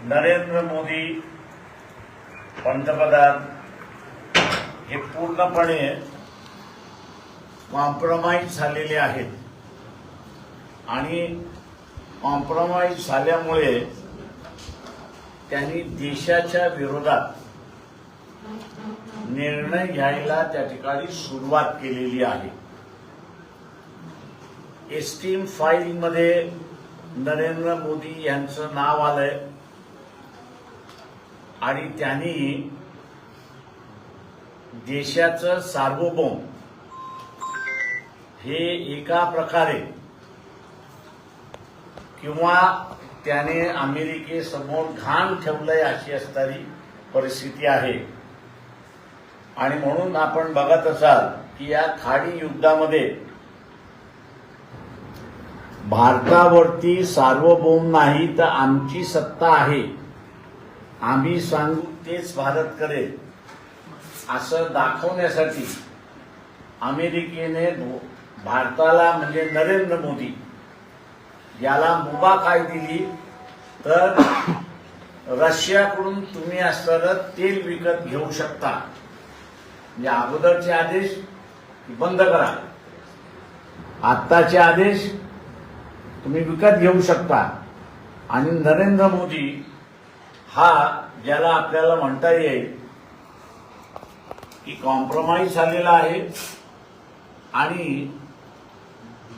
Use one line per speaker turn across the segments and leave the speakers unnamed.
नरेंद्र मोदी पंतप्रधान हे पूर्णपणे कॉम्प्रोमाइज झालेले आहेत आणि कॉम्प्रोमाइज झाल्यामुळे त्यांनी देशाच्या विरोधात निर्णय घ्यायला त्या ठिकाणी सुरुवात केलेली आहे। एस्टीम फाईल मध्ये नरेंद्र मोदी यांचं नाव आलंय आणि त्यांनी देशाचं सार्वभौम हे एका प्रकारे किंवा त्याने अमेरिकेसमोर घाण ठेवलंय अशी असणारी परिस्थिती आहे। आणि म्हणून आपण बघत असाल की या खाडी युद्धामध्ये भारतावरती सार्वभौम नाही तर आमची सत्ता आहे, आम्ही सांगू तेच भारत करेल असं दाखवण्यासाठी अमेरिकेने भारताला म्हणजे नरेंद्र मोदी याला मुभा काय दिली तर रशियाकडून तुम्ही असणारं तेल विकत घेऊ शकता, म्हणजे अगोदरचे आदेश बंद करा, आत्ताचे आदेश तुम्ही विकत घेऊ शकता। आणि नरेंद्र मोदी हा ज्याला आपल्याला म्हणता येईल की कॉम्प्रोमाइज झालेला आहे आणि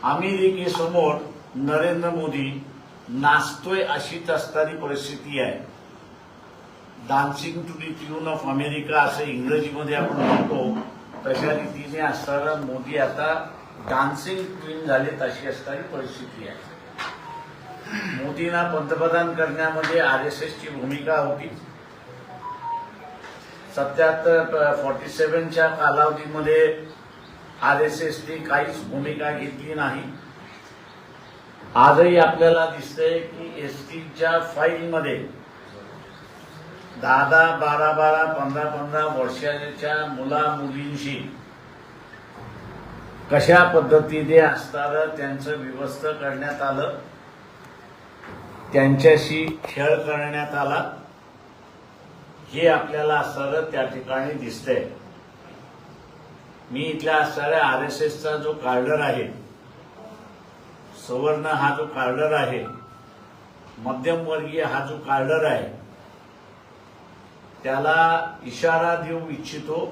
अमेरिकेसमोर नरेंद्र मोदी नाचतोय अशीच असणारी परिस्थिती आहे। Dancing to the tune of America असं इंग्रजीमध्ये आपण म्हणतो तशा रीतीने असणारा मोदी आता डान्सिंग क्वीन झालेत अशी असणारी परिस्थिती आहे। मोदींना पंतप्रधान करण्यामध्ये आरएसएसची भूमिका होती। 47 च्या कालावधीमध्ये आरएसएसने काहीच भूमिका घेतली नाही। आजही आपल्याला दिसतंय की एसटीच्या फाईलमध्ये 10, 12, 15 वर्षाच्या मुला मुलींशी कशा पद्धतीने असणारं त्यांचं विभक्त करण्यात आलं, त्यांच्याशी खेळ करण्यात आला, हे आपल्याला असणारं त्या ठिकाणी दिसतंय। मी इथल्या असणाऱ्या आरएसएसचा जो कार्डर आहे, सवर्ण हा जो कार्डर आहे, मध्यमवर्गीय हा जो कार्डर आहे, त्याला इशारा देऊ इच्छितो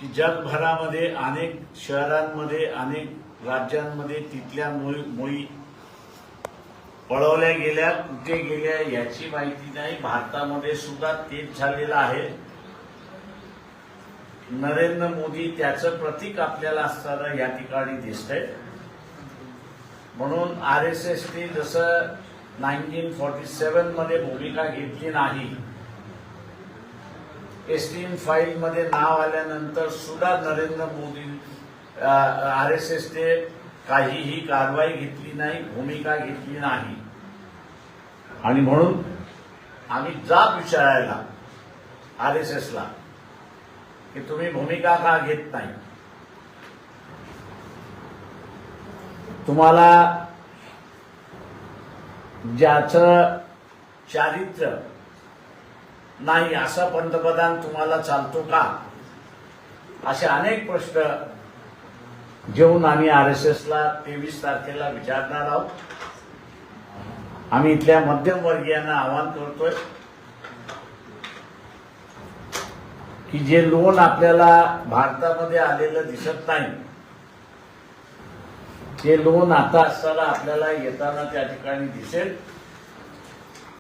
की जगभरामध्ये अनेक शहरांमध्ये अनेक राज्यांमध्ये तिथल्या मुली पळवल्या गेल्या, कुठे गेल्या याची माहिती नाही। भारतामध्ये सुद्धा तेच झालेलं आहे। नरेंद्र मोदी त्याचं प्रतीक आपल्याला असताना या ठिकाणी दिसतंय। म्हणून आरएसएसने जसं 1947 मध्ये भूमिका घेतली नाही, एस्टीम फाईल मध्ये नाव आल्यानंतर सुद्धा नरेंद्र मोदी आरएसएसने काहीही कारवाई घेतली नाही, भूमिका घेतली नाही। आणि म्हणून आम्ही जाब विचारायला आरएसएसला की तुम्ही भूमिका का घेत नाही, तुम्हाला ज्याचं चारित्र्य नाही असा पंतप्रधान तुम्हाला चालतो का, असे अनेक प्रश्न घेऊन आम्ही आरएसएसला 23 तारखेला विचारणार आहोत। आम्ही इथल्या मध्यमवर्गीयांना आवाहन करतोय की जे लोन आपल्याला भारतामध्ये आलेलं दिसत नाही, ते लोन आता असताना आपल्याला येताना त्या ठिकाणी दिसेल।